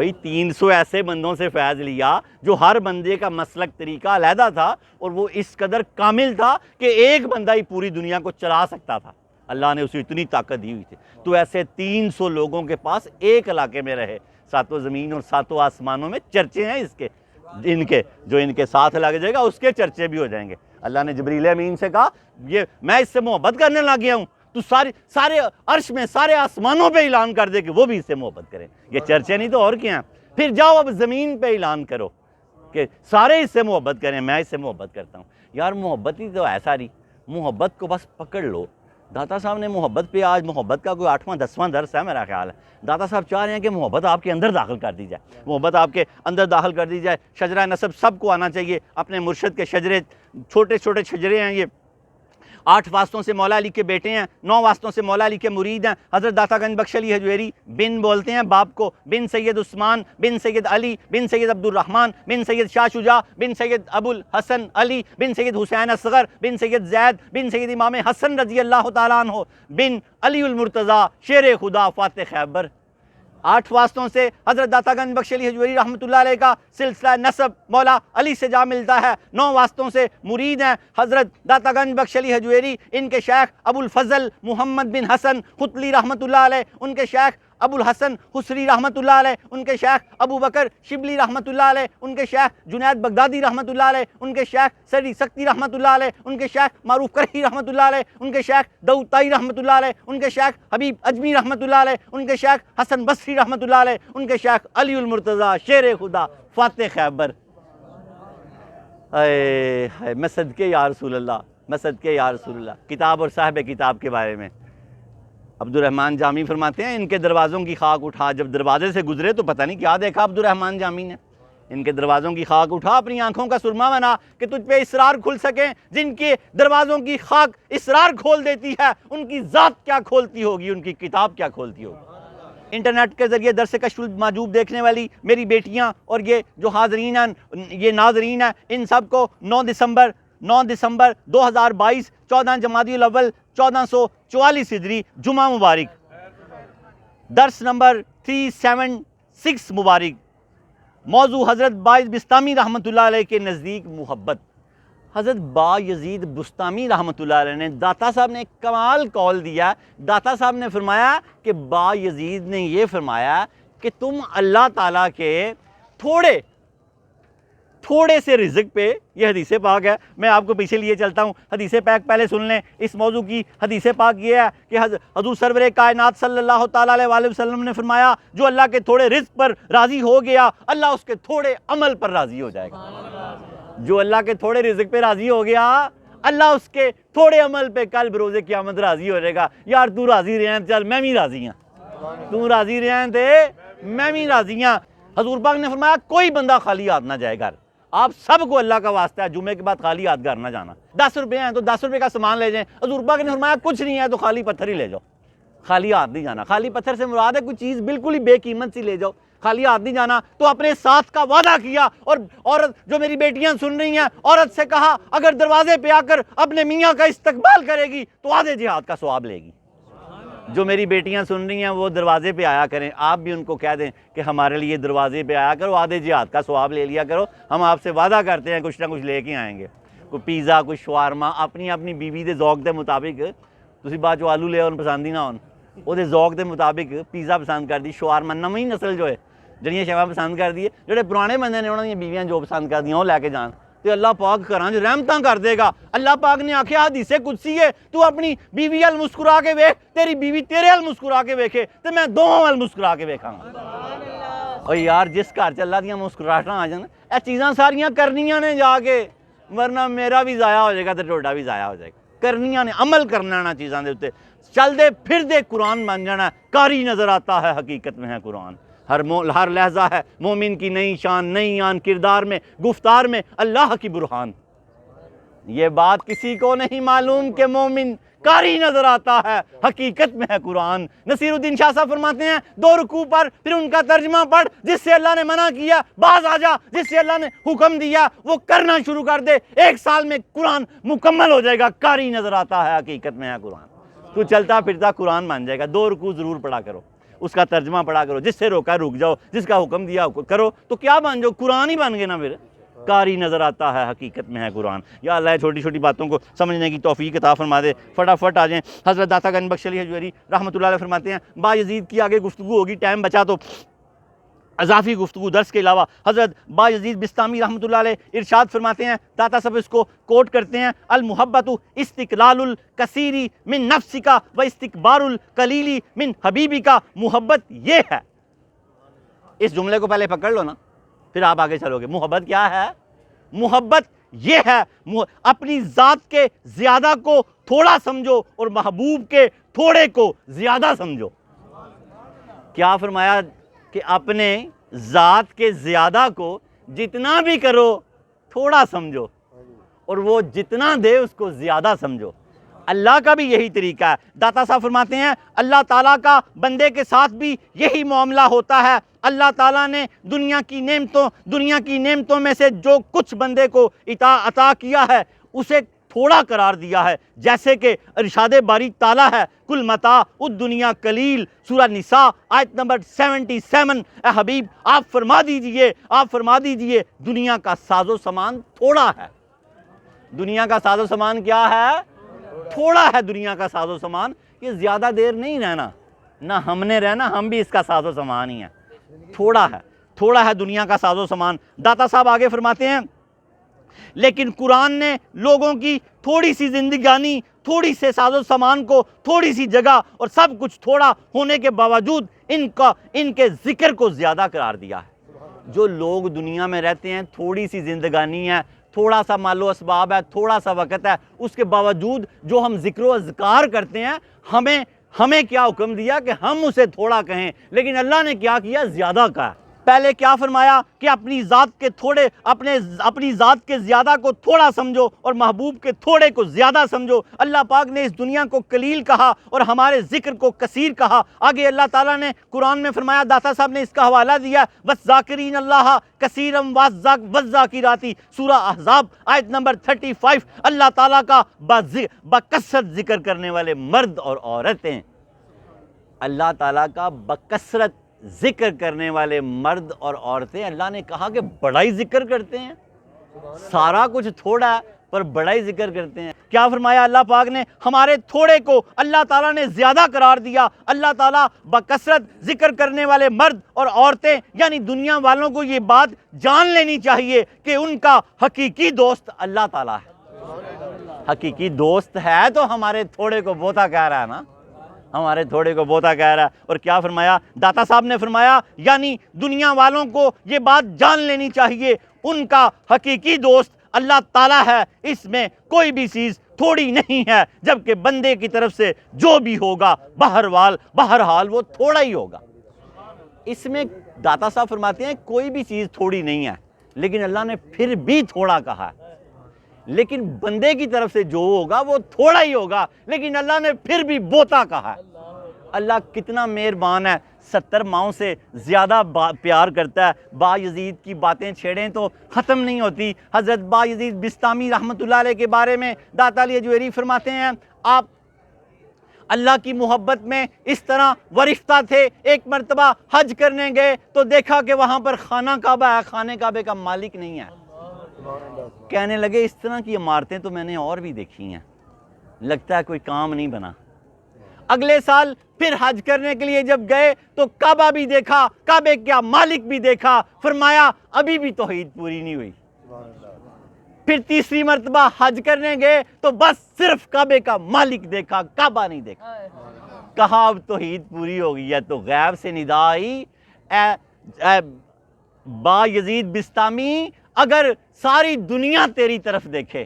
بھئی 300 ایسے بندوں سے فیض لیا جو ہر بندے کا مسلک طریقہ علیحدہ تھا اور وہ اس قدر کامل تھا کہ ایک بندہ ہی پوری دنیا کو چلا سکتا تھا، اللہ نے اسے اتنی طاقت دی ہوئی تھی۔ تو ایسے 300 لوگوں کے پاس ایک علاقے میں رہے، ساتوں زمین اور ساتوں آسمانوں میں چرچے ہیں اس کے، ان کے جو ان کے ساتھ لگ جائے گا اس کے چرچے بھی ہو جائیں گے۔ اللہ نے جبریل امین سے کہا یہ میں اس سے محبت کرنے لگ گیا ہوں، تو سارے عرش میں سارے آسمانوں پہ اعلان کر دے کہ وہ بھی اس سے محبت کریں۔ یہ چرچے نہیں تو اور کیا ہیں؟ پھر جاؤ اب زمین پہ اعلان کرو کہ سارے اس سے محبت کریں، میں اس سے محبت کرتا ہوں۔ یار محبت ہی تو ہے ساری، محبت کو بس پکڑ لو۔ داتا صاحب نے محبت پہ آج محبت کا کوئی 8واں 10واں درس ہے میرا خیال ہے۔ داتا صاحب چاہ رہے ہیں کہ محبت آپ کے اندر داخل کر دی جائے، محبت آپ کے اندر داخل کر دی جائے۔ شجرہ نسب سب کو آنا چاہیے، اپنے مرشد کے شجرے، چھوٹے چھوٹے شجرے ہیں یہ، 8 واسطوں سے مولا علی کے بیٹے ہیں، 9 واسطوں سے مولا علی کے مرید ہیں۔ حضرت داتا گنج بخش علی حجویری بن بولتے ہیں باپ کو، بن سید عثمان، بن سید علی، بن سید عبد الرحمن، بن سید شاہ شجاع، بن سید ابو الحسن علی، بن سید حسین اصغر، بن سید زید، بن سید امام حسن رضی اللہ تعالیٰ عنہ، بن علی المرتضیٰ شیر خدا فاتح خیبر۔ 8 واسطوں سے حضرت داتا گنج بخش علی حجویری رحمۃ اللہ علیہ کا سلسلہ نسب مولا علی سے جا ملتا ہے۔ 9 واسطوں سے مرید ہیں حضرت داتا گنج بخش علی حجویری، ان کے شیخ ابو الفضل محمد بن حسن ختلی رحمۃ اللہ علیہ، ان کے شیخ ابو الحسن حسری رحمۃ اللہ علیہ، ان کے شیخ ابو بکر شبلی رحمۃ اللہ علیہ، ان کے شیخ جنید بغدادی رحمۃ اللہ علیہ، ان کے شیخ سری سکتی رحمۃ اللہ علیہ، ان کے شیخ معروف کرہی رحمۃ اللہ علیہ، ان کے شیخ داؤد طائی رحمۃ اللہ علیہ، ان کے شیخ حبیب اجمی رحمۃ اللہ علیہ، ان کے شیخ حسن بصری رحمۃ اللہ علیہ، ان کے شیخ علی المرتضیٰ شیر خدا فاتح خیبر۔ میں صدقے یا رسول اللہ، میں صدقے یا رسول اللہ۔ کتاب اور صاحب کتاب کے بارے میں عبد الرحمن جامی فرماتے ہیں ان کے دروازوں کی خاک اٹھا، جب دروازے سے گزرے تو پتہ نہیں کیا دیکھا عبد الرحمن جامی نے، ان کے دروازوں کی خاک اٹھا، اپنی آنکھوں کا سرما بنا کہ تجھ پہ اسرار کھل سکیں۔ جن کے دروازوں کی خاک اسرار کھول دیتی ہے ان کی ذات کیا کھولتی ہوگی، ان کی کتاب کیا کھولتی ہوگی۔ انٹرنیٹ کے ذریعے درس کشف المحجوب دیکھنے والی میری بیٹیاں اور یہ جو حاضرین ہیں، یہ ناظرین ہیں، ان سب کو 9 دسمبر 2022 14 جمادی الاول 1444 ہجری جمعہ مبارک، درس نمبر 376 مبارک، موضوع حضرت باعث بستامی رحمۃ اللہ علیہ کے نزدیک محبت۔ حضرت با یزید بستامی رحمۃ اللہ علیہ نے، داتا صاحب نے ایک کمال قول دیا۔ داتا صاحب نے فرمایا کہ با یزید نے یہ فرمایا کہ تم اللہ تعالیٰ کے تھوڑے سے رزق پہ، یہ حدیث پاک ہے، میں آپ کو پیچھے لیے چلتا ہوں، حدیث پاک پہلے سن لیں۔ اس موضوع کی حدیث پاک یہ ہے کہ حضور سرور کائنات صلی اللہ تعالیٰ علیہ وسلم نے فرمایا جو اللہ کے تھوڑے رزق پر راضی ہو گیا اللہ اس کے تھوڑے عمل پر راضی ہو جائے گا۔ جو اللہ کے تھوڑے رزق پہ راضی ہو گیا اللہ اس کے تھوڑے عمل پہ کل بروز قیامت راضی ہو جائے گا۔ یار تو راضی رہے چل میں بھی راضی ہوں، تو راضی رہے تھے میں بھی راضی ہوں۔ حضور پاک نے فرمایا کوئی بندہ خالی ہاتھ نہ جائے گھر، آپ سب کو اللہ کا واسطہ ہے جمعے کے بعد خالی ہاتھ گھر نہ جانا۔ 10 روپے ہیں تو 10 روپے کا سامان لے جائیں۔ حضور پاک نے فرمایا کچھ نہیں ہے تو خالی پتھر ہی لے جاؤ، خالی ہاتھ نہیں جانا۔ خالی پتھر سے مراد ہے کوئی چیز بالکل ہی بے قیمت سی لے جاؤ، خالی ہاتھ نہیں جانا۔ تو اپنے ساتھ کا وعدہ کیا، اور عورت جو میری بیٹیاں سن رہی ہیں، عورت سے کہا اگر دروازے پہ آ کر اپنے میاں کا استقبال کرے گی تو آدھے جہاد کا ثواب لے گی۔ جو میری بیٹیاں سن رہی ہیں وہ دروازے پہ آیا کریں، آپ بھی ان کو کہہ دیں کہ ہمارے لیے دروازے پہ آیا کرو، آدھے جہاد کا ثواب لے لیا کرو، ہم آپ سے وعدہ کرتے ہیں کچھ نہ کچھ لے کے آئیں گے۔ کوئی پیزا، کوئی شوارما، اپنی بیوی دے ذوق دے مطابق، تسی بعد جو آلو لے آن پسند ہی نہ ہون، وہ دے ذوق دے مطابق پیزا پسند کر دی، شوارما، نویں نسل جو ہے جڑیاں شیواں پسند کر دی ہے، جڑے پرانے بندے نے انہوں نے بیویاں جو پسند کر دیا وہ لے کے جان، تو اللہ پاک گھراں جو رحمتاں کر دے گا۔ اللہ پاک نے آکھیا حدیث قدسی ہے تو اپنی بیوی ال مسکرا کے ویکھ، تیری بیوی تیرے ال مسکرا کے ویکھے تے میں دونوں ال مسکرا کے ویکھاں گا۔ اور یار جس گھر چ اللہ دیاں مسکراہٹاں آ جان، اے چیزاں ساریاں کرنیاں نے جا کے، ورنہ میرا بھی ضائع ہو جائے گا تے ٹوڈا بھی ضائع ہو جائے گا۔ کرنیاں نے، عمل کرنا نا چیزاں دے اوتے، چل دے پھر دے قرآن بن جانا ہے۔ کاری نظر آتا ہے حقیقت میں ہے قرآن، ہر لہجہ ہے مومن کی نئی شان، نئی آن، کردار میں، گفتار میں اللہ کی برہان۔ یہ بات کسی کو نہیں معلوم کہ مومن کاری نظر آتا ہے حقیقت میں ہے قرآن۔ نصیر الدین شاہ صاحب فرماتے ہیں 2 رکوع پر پھر ان کا ترجمہ پڑھ، جس سے اللہ نے منع کیا باز آ جا، جس سے اللہ نے حکم دیا وہ کرنا شروع کر دے، 1 سال میں قرآن مکمل ہو جائے گا۔ کاری نظر آتا ہے حقیقت میں ہے قرآن، تو چلتا پھرتا قرآن بن جائے گا۔ 2 رکوع ضرور پڑھا کرو، اس کا ترجمہ پڑھا کرو، جس سے روکا رک جاؤ، جس کا حکم دیا کرو، تو کیا بن جاؤ؟ قرآن ہی بن گئے نا پھر۔ کاری نظر آتا ہے، حقیقت میں ہے قرآن۔ یا اللہ چھوٹی چھوٹی باتوں کو سمجھنے کی توفیق عطا فرما دے۔ فٹافٹ آ جائیں۔ حضرت داتا گنج بخش علی حجویری رحمۃ اللہ علیہ فرماتے ہیں، با یزید کی آگے گفتگو ہوگی، ٹائم بچا تو اضافی گفتگو درس کے علاوہ۔ حضرت با یزید بستامی رحمۃ اللہ علیہ ارشاد فرماتے ہیں، داتا صاحب اس کو کوٹ کرتے ہیں، المحبت استقلال الکثیر من نفس کا و استکبار القلیل من حبیبی کا۔ محبت یہ ہے، اس جملے کو پہلے پکڑ لو نا، پھر آپ آگے چلو گے۔ محبت کیا ہے؟ محبت یہ ہے، اپنی ذات کے زیادہ کو تھوڑا سمجھو اور محبوب کے تھوڑے کو زیادہ سمجھو۔ کیا فرمایا کہ اپنے ذات کے زیادہ کو جتنا بھی کرو تھوڑا سمجھو، اور وہ جتنا دے اس کو زیادہ سمجھو۔ اللہ کا بھی یہی طریقہ ہے۔ داتا صاحب فرماتے ہیں، اللہ تعالیٰ کا بندے کے ساتھ بھی یہی معاملہ ہوتا ہے۔ اللہ تعالیٰ نے دنیا کی نعمتوں میں سے جو کچھ بندے کو عطا کیا ہے اسے تھوڑا قرار دیا ہے، جیسے کہ ارشاد باری تعالیٰ ہے، کل متاع الدنیا قلیل، سورہ نساء آیت نمبر 77۔ اے حبیب آپ فرما دیجئے دنیا کا ساز و سامان تھوڑا ہے۔ دنیا کا ساز و سامان کیا ہے؟ تھوڑا ہے۔ دنیا کا ساز و سامان، یہ زیادہ دیر نہیں رہنا، نہ ہم نے رہنا، ہم بھی اس کا ساز و سامان ہی ہیں۔ تھوڑا ہے دنیا کا ساز و سامان۔ داتا صاحب آگے فرماتے ہیں، لیکن قرآن نے لوگوں کی تھوڑی سی زندگانی، تھوڑی سے ساز و سامان کو، تھوڑی سی جگہ اور سب کچھ تھوڑا ہونے کے باوجود ان کے ذکر کو زیادہ قرار دیا ہے۔ جو لوگ دنیا میں رہتے ہیں، تھوڑی سی زندگانی ہے، تھوڑا سا مال و اسباب ہے، تھوڑا سا وقت ہے، اس کے باوجود جو ہم ذکر و اذکار کرتے ہیں، ہمیں کیا حکم دیا کہ ہم اسے تھوڑا کہیں، لیکن اللہ نے کیا کیا؟ زیادہ کہا۔ پہلے کیا فرمایا کہ اپنی ذات کے زیادہ کو تھوڑا سمجھو اور محبوب کے تھوڑے کو زیادہ سمجھو۔ اللہ پاک نے اس دنیا کو قلیل کہا اور ہمارے ذکر کو کثیر کہا۔ آگے اللہ تعالیٰ نے قرآن میں فرمایا، داتا صاحب نے اس کا حوالہ دیا، وَالذَّاكِرِينَ اللَّهَ كَثِيرًا وَالذَّاكِرَاتِ، سورہ احزاب آیت نمبر 35۔ اللہ تعالیٰ کا بکثرت ذکر کرنے والے مرد اور عورتیں، اللہ تعالیٰ کا بکثرت ذکر کرنے والے مرد اور عورتیں، اللہ نے کہا کہ بڑا ہی ذکر کرتے ہیں۔ سارا کچھ تھوڑا ہے پر بڑا ہی ذکر کرتے ہیں۔ کیا فرمایا اللہ پاک نے؟ ہمارے تھوڑے کو اللہ تعالیٰ نے زیادہ قرار دیا۔ اللہ تعالیٰ بکثرت ذکر کرنے والے مرد اور عورتیں، یعنی دنیا والوں کو یہ بات جان لینی چاہیے کہ ان کا حقیقی دوست اللہ تعالیٰ ہے۔ حقیقی دوست ہے تو ہمارے تھوڑے کو بہتا کہہ رہا ہے نا، ہمارے تھوڑے کو بہتا کہہ رہا ہے۔ اور کیا فرمایا داتا صاحب نے؟ فرمایا یعنی دنیا والوں کو یہ بات جان لینی چاہیے، ان کا حقیقی دوست اللہ تعالیٰ ہے، اس میں کوئی بھی چیز تھوڑی نہیں ہے، جبکہ بندے کی طرف سے جو بھی ہوگا بہرحال وہ تھوڑا ہی ہوگا۔ اس میں داتا صاحب فرماتے ہیں کوئی بھی چیز تھوڑی نہیں ہے، لیکن اللہ نے پھر بھی تھوڑا کہا ہے۔ لیکن بندے کی طرف سے جو ہوگا وہ تھوڑا ہی ہوگا، لیکن اللہ نے پھر بھی بہتا کہا ہے۔ اللہ کتنا مہربان ہے، 70 ماؤں سے زیادہ پیار کرتا ہے۔ با یزید کی باتیں چھیڑیں تو ختم نہیں ہوتی۔ حضرت با یزید بستامی رحمۃ اللہ علیہ کے بارے میں داتا علی حجویری فرماتے ہیں، آپ اللہ کی محبت میں اس طرح ورفتہ تھے، ایک مرتبہ حج کرنے گئے تو دیکھا کہ وہاں پر خانہ کعبہ ہے، خانہ کعبے کا مالک نہیں ہے۔ کہنے لگے اس طرح کی عمارتیں تو میں نے اور بھی دیکھی ہیں، لگتا ہے کوئی کام نہیں بنا۔ اگلے سال پھر حج کرنے کے لیے جب گئے تو کعبہ بھی دیکھا، کعبے کا مالک بھی دیکھا، فرمایا ابھی بھی توحید پوری نہیں ہوئی۔ پھر تیسری مرتبہ حج کرنے گئے تو بس صرف کعبے کا مالک دیکھا، کعبہ نہیں دیکھا۔ کہا اب توحید پوری ہو گئی ہے، تو غیب سے ندا آئی، اے با یزید بستامی، اگر ساری دنیا تیری طرف دیکھے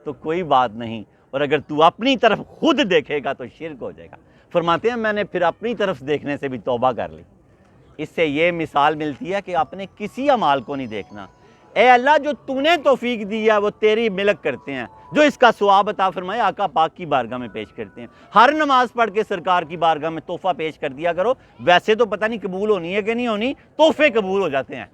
تو کوئی بات نہیں، اور اگر تو اپنی طرف خود دیکھے گا تو شرک ہو جائے گا۔ فرماتے ہیں میں نے پھر اپنی طرف دیکھنے سے بھی توبہ کر لی۔ اس سے یہ مثال ملتی ہے کہ آپ نے کسی اعمال کو نہیں دیکھنا۔ اے اللہ جو تو نے توفیق دی ہے وہ تیری ملک کرتے ہیں، جو اس کا ثواب عطا فرمائے آقا پاک کی بارگاہ میں پیش کرتے ہیں۔ ہر نماز پڑھ کے سرکار کی بارگاہ میں تحفہ پیش کر دیا کرو، ویسے تو پتہ نہیں قبول ہونی ہے کہ نہیں ہونی، تحفے قبول ہو جاتے ہیں،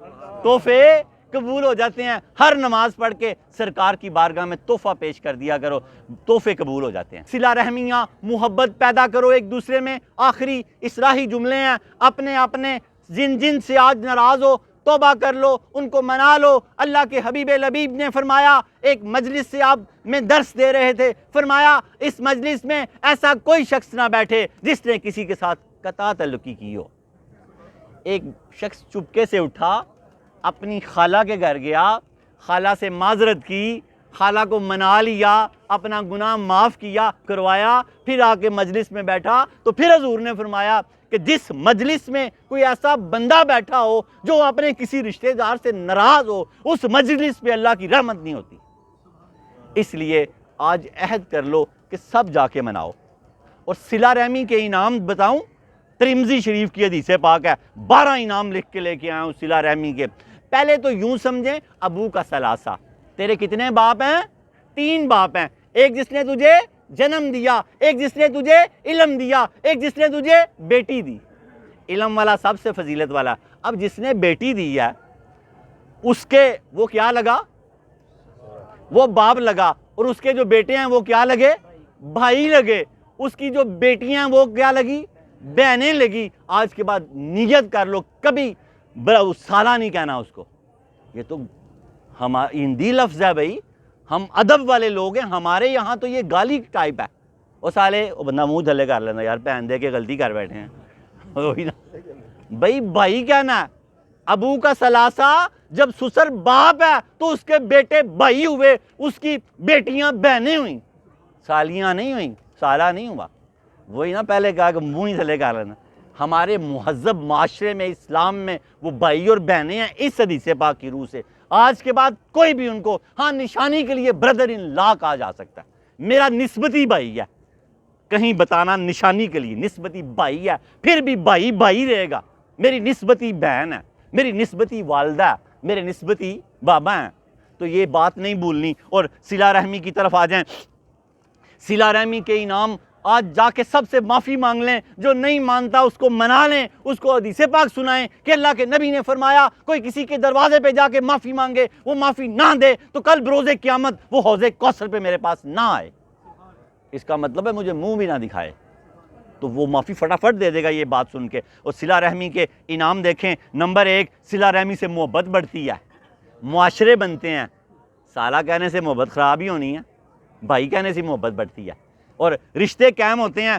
تحفے قبول ہو جاتے ہیں. ہر نماز پڑھ کے سرکار کی بارگاہ میں تحفہ پیش کر دیا کرو, تحفے قبول ہو جاتے ہیں. صلہ رحمیاں, محبت پیدا کرو ایک دوسرے میں. آخری اصلاحی جملے ہیں, اپنے جن سے آج ناراض ہو توبہ کر لو, ان کو منا لو. اللہ کے حبیب لبیب نے فرمایا, ایک مجلس سے آپ میں درس دے رہے تھے, فرمایا اس مجلس میں ایسا کوئی شخص نہ بیٹھے جس نے کسی کے ساتھ قطع تعلقی کی ہو. ایک شخص چپکے سے اٹھا, اپنی خالہ کے گھر گیا, خالہ سے معذرت کی, خالہ کو منا لیا, اپنا گناہ معاف کیا کروایا, پھر آ کے مجلس میں بیٹھا. تو پھر حضور نے فرمایا کہ جس مجلس میں کوئی ایسا بندہ بیٹھا ہو جو اپنے کسی رشتہ دار سے ناراض ہو, اس مجلس پہ اللہ کی رحمت نہیں ہوتی. اس لیے آج عہد کر لو کہ سب جا کے مناؤ. اور صلہ رحمی کے انعام بتاؤں, ترمذی شریف کی حدیث پاک ہے, 12 انعام لکھ کے لے کے آیا ہوں صلہ رحمی کے. پہلے تو یوں سمجھیں, ابو کا ثلاثہ, تیرے کتنے باپ ہیں؟ 3 باپ ہیں. ایک جس نے تجھے جنم دیا, ایک جس نے تجھے علم دیا, ایک جس نے تجھے بیٹی دی. علم والا سب سے فضیلت والا. اب جس نے بیٹی دی ہے اس کے وہ کیا لگا؟ وہ باپ لگا. اور اس کے جو بیٹے ہیں وہ کیا لگے؟ بھائی لگے. اس کی جو بیٹیاں ہیں وہ کیا لگی؟ بہنیں لگی. آج کے بعد نیت کر لو کبھی سالہ نہیں کہنا اس کو. یہ تو ہندی لفظ ہے بھائی, ہم ادب والے لوگ ہیں, ہمارے یہاں تو یہ گالی ٹائپ ہے. وہ سالے بندہ منہ دھلے کر لینا, یار پہن دے کے غلطی کر بیٹھے ہیں. وہی نا بھائی, بھائی کہنا ہے. ابو کا ثلاثہ, جب سسر باپ ہے تو اس کے بیٹے بھائی ہوئے, اس کی بیٹیاں بہنیں ہوئیں, سالیاں نہیں ہوئیں, سالہ نہیں ہوا. وہی نا پہلے کہا کہ منہ ہی تھلے کر لینا. ہمارے مہذب معاشرے میں, اسلام میں وہ بھائی اور بہنیں ہیں اس حدیث پاک کی روح سے. آج کے بعد کوئی بھی ان کو ہاں نشانی کے لیے بردر ان لا کہا جا سکتا ہے. میرا نسبتی بھائی ہے, کہیں بتانا نشانی کے لیے نسبتی بھائی ہے, پھر بھی بھائی بھائی رہے گا. میری نسبتی بہن ہے, میری نسبتی والدہ ہے, میرے نسبتی بابا ہیں. تو یہ بات نہیں بھولنی. اور صلہ رحمی کی طرف آ جائیں. صلہ رحمی کے انعام, آج جا کے سب سے معافی مانگ لیں. جو نہیں مانتا اس کو منا لیں, اس کو حدیث پاک سنائیں کہ اللہ کے نبی نے فرمایا کوئی کسی کے دروازے پہ جا کے معافی مانگے, وہ معافی نہ دے تو کل بروز قیامت وہ حوض کوثر پہ میرے پاس نہ آئے. اس کا مطلب ہے مجھے منہ بھی نہ دکھائے, تو وہ معافی فٹافٹ دے دے گا یہ بات سن کے. اور صلہ رحمی کے انعام دیکھیں. نمبر 1, صلہ رحمی سے محبت بڑھتی ہے, معاشرے بنتے ہیں. سالہ کہنے سے محبت خراب ہی ہونی ہے, بھائی کہنے سے محبت بڑھتی ہے, اور رشتے قائم ہوتے ہیں.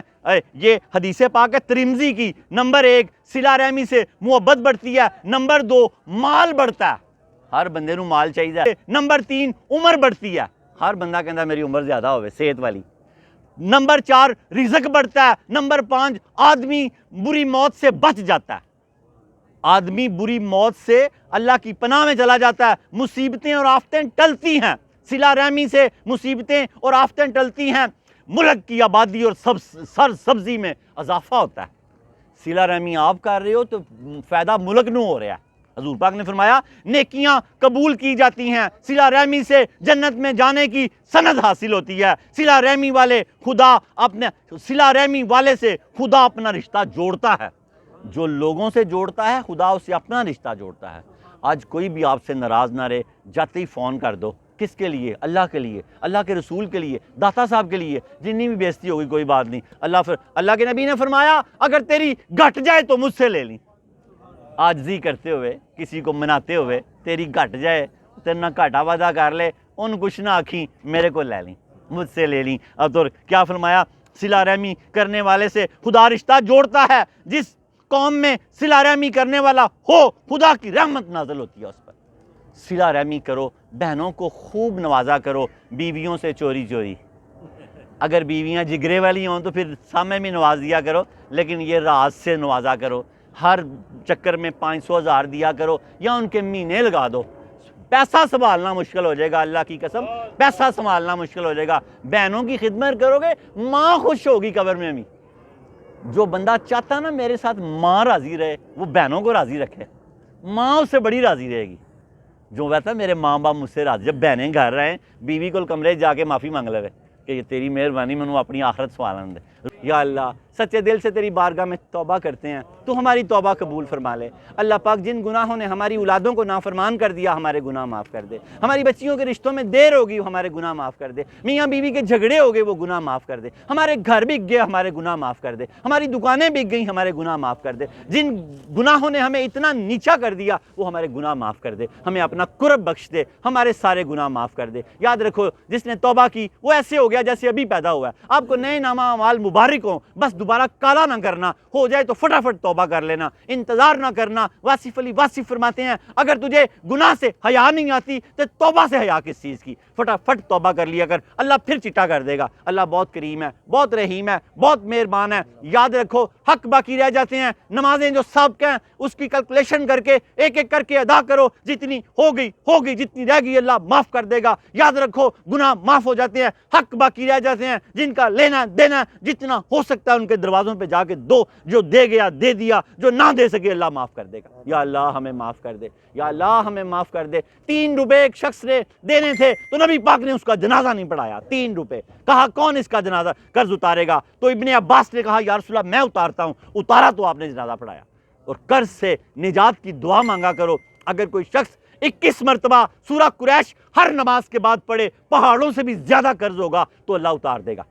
یہ حدیث پاک ہے ترمذی کی. نمبر 1, صلہ رحمی سے محبت بڑھتی ہے. نمبر 2, مال بڑھتا ہے, ہر بندے نو مال چاہیے. نمبر 3, عمر بڑھتی ہے, ہر بندہ کہتا میری عمر زیادہ ہوئے, صحت والی. نمبر 4, رزق بڑھتا ہے. نمبر 5, آدمی بری موت سے بچ جاتا ہے. آدمی بری موت سے اللہ کی پناہ میں چلا جاتا ہے. مصیبتیں اور آفتیں ٹلتی ہیں, صلہ رحمی سے مصیبتیں اور آفتیں ٹلتی ہیں. ملک کی آبادی اور سر سبزی میں اضافہ ہوتا ہے. صلہ رحمی آپ کر رہے ہو تو فائدہ ملک نو ہو رہا ہے. حضور پاک نے فرمایا نیکیاں قبول کی جاتی ہیں, صلہ رحمی سے جنت میں جانے کی سند حاصل ہوتی ہے. صلہ رحمی والے سے خدا اپنا رشتہ جوڑتا ہے. جو لوگوں سے جوڑتا ہے خدا اسے اپنا رشتہ جوڑتا ہے. آج کوئی بھی آپ سے ناراض نہ رہے, جاتے ہی فون کر دو. کس کے لیے؟ اللہ کے لیے, اللہ کے رسول کے لیے, داتا صاحب کے لیے. جتنی بھی بےزتی ہوگی کوئی بات نہیں. اللہ کے نبی نے فرمایا اگر تیری گھٹ جائے تو مجھ سے لے لیں. عاجزی کرتے ہوئے, کسی کو مناتے ہوئے, تیری گھٹ جائے, تیرنا گھاٹا وعدہ کر لے, ان کچھ نہ آکھیں, میرے کو لے لیں, مجھ سے لے لیں. اب تو کیا فرمایا, صلہ رحمی کرنے والے سے خدا رشتہ جوڑتا ہے. جس قوم میں صلہ رحمی کرنے والا ہو خدا کی رحمت نازل ہوتی ہے اس پر. صلہ رحمی کرو, بہنوں کو خوب نوازا کرو, بیویوں سے چوری چوری. اگر بیویاں جگرے والی ہوں تو پھر سامنے بھی نواز دیا کرو, لیکن یہ راز سے نوازا کرو. ہر چکر میں 500,000 دیا کرو یا ان کے مہینے لگا دو. پیسہ سنبھالنا مشکل ہو جائے گا, اللہ کی قسم پیسہ سنبھالنا مشکل ہو جائے گا. بہنوں کی خدمت کرو گے, ماں خوش ہوگی قبر میں بھی. جو بندہ چاہتا نا میرے ساتھ ماں راضی رہے, وہ بہنوں کو راضی رکھے, ماں اس سے بڑی راضی رہے گی. جو کہتا ہے میرے ماں باپ مجھ سے راضی, جب بہنیں گھر رہیں بیوی کو کمرے جا کے معافی مانگ لے کہ یہ تیری مہربانی, میں اپنی آخرت سوالن دے. یا اللہ سچے دل سے تیری بارگاہ میں توبہ کرتے ہیں، تو ہماری توبہ قبول فرما لے۔ اللہ پاک جن گناہوں نے ہماری اولادوں کو نافرمان کر دیا ہمارے گناہ معاف کر دے، ہماری بچیوں کے رشتوں میں دیر ہوگی وہ ہمارے گناہ معاف کر دے، میاں بیوی کے جھگڑے ہو گئے وہ گناہ معاف کر دے، ہمارے گھر بک گئے ہمارے گناہ معاف کر دے، ہماری دکانیں بک گئیں ہمارے گناہ معاف کر دے، جن گناہوں نے ہمیں اتنا نیچا کر دیا وہ ہمارے گناہ معاف کر دے، ہمیں اپنا قرب بخش دے، ہمارے سارے گناہ معاف کر دے۔ یاد رکھو جس نے توبہ کی وہ ایسے ہو گیا جیسے ابھی پیدا ہوا ہے۔ آپ کو نئے نامہ اعمال مبارک ہوں، بس دوبارہ کالا نہ کرنا، ہو جائے تو فٹافٹ توبہ کر لینا، انتظار نہ کرنا۔ واصف علی واصف فرماتے ہیں اگر تجھے گناہ سے حیا نہیں آتی تو توبہ سے حیا کس چیز کی، فٹافٹ توبہ کر لیا کر، اللہ پھر چٹا کر دے گا۔ اللہ بہت کریم ہے، بہت رحیم ہے، بہت مہربان ہے۔ یاد رکھو حق باقی رہ جاتے ہیں، نمازیں جو سابق ہیں اس کی کیلکولیشن کر کے ایک ایک کر کے ادا کرو، جتنی ہوگی جتنی رہ گئی اللہ معاف کر دے گا۔ یاد رکھو گناہ معاف ہو جاتے ہیں، حق باقی رہ جاتے ہیں، جن کا لینا دینا جتنا ہو سکتا ہے ان کے دروازوں پہ جا کے دو، جو دے گیا دے دیا، جو نہ دے سکے اللہ معاف کر دے گا۔ یا اللہ ہمیں معاف کر دے، یا اللہ ہمیں معاف کر دے۔ 3 روپے ایک شخص نے دینے تھے تو نبی پاک نے اس کا جنازہ نہیں پڑھایا، 3 روپے، کہا کون اس کا جنازہ قرض اتارے گا؟ تو ابن عباس نے کہا یا رسول اللہ میں اتارتا ہوں، اتارا تو آپ نے جنازہ پڑھایا۔ اور قرض سے نجات کی دعا مانگا کرو۔ اگر کوئی شخص 21 مرتبہ سورہ قریش ہر نماز کے بعد پڑھے، پہاڑوں سے بھی زیادہ قرض ہوگا تو اللہ اتار دے گا،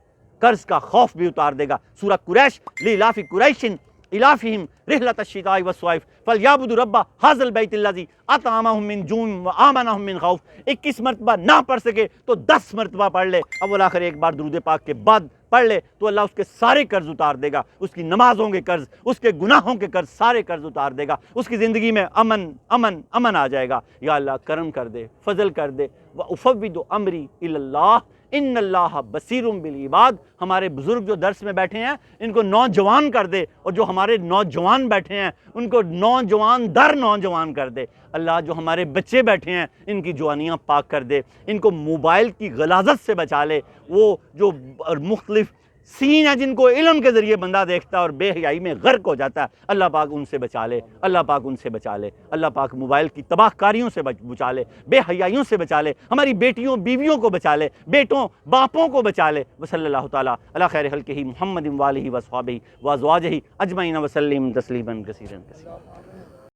قرض کا خوف بھی اتار دے گا۔ سورہ قریش لیلاف قریش الافہم رحلۃ الشتاء والصیف فلیعبدوا رب ھذا البیت الذی اطعمہم من جوع وآمنہم من خوف۔ 21 مرتبہ نہ پڑھ سکے تو 10 مرتبہ پڑھ لے، اول آخر ایک بار درود پاک کے بعد پڑھ لے تو اللہ اس کے سارے قرض اتار دے گا، اس کی نمازوں کے قرض، اس کے گناہوں کے قرض، سارے قرض اتار دے گا، اس کی زندگی میں امن امن امن آ جائے گا۔ یا اللہ کرم کر دے، فضل کر دے۔ وَأُفَوِّضُ أَمْرِي إِلَى اللَّهِ ان اللہ بصیر بالعباد۔ ہمارے بزرگ جو درس میں بیٹھے ہیں ان کو نوجوان کر دے، اور جو ہمارے نوجوان بیٹھے ہیں ان کو نوجوان در نوجوان کر دے۔ اللہ جو ہمارے بچے بیٹھے ہیں ان کی جوانیاں پاک کر دے، ان کو موبائل کی غلاظت سے بچا لے۔ وہ جو مختلف سین ہیں جن کو علم کے ذریعے بندہ دیکھتا ہے اور بے حیائی میں غرق ہو جاتا ہے، اللہ پاک ان سے بچا لے، اللہ پاک ان سے بچا لے، اللہ پاک موبائل کی تباہ کاریوں سے بچا لے، بے حیائیوں سے بچا لے، ہماری بیٹیوں بیویوں کو بچا لے، بیٹوں باپوں کو بچا لے۔ وصلی اللہ تعالیٰ علی خیر خلقہ محمد وآلہ وصحبہ وازواجہ اجمعین وسلم تسلیما کثیرا کثیرا۔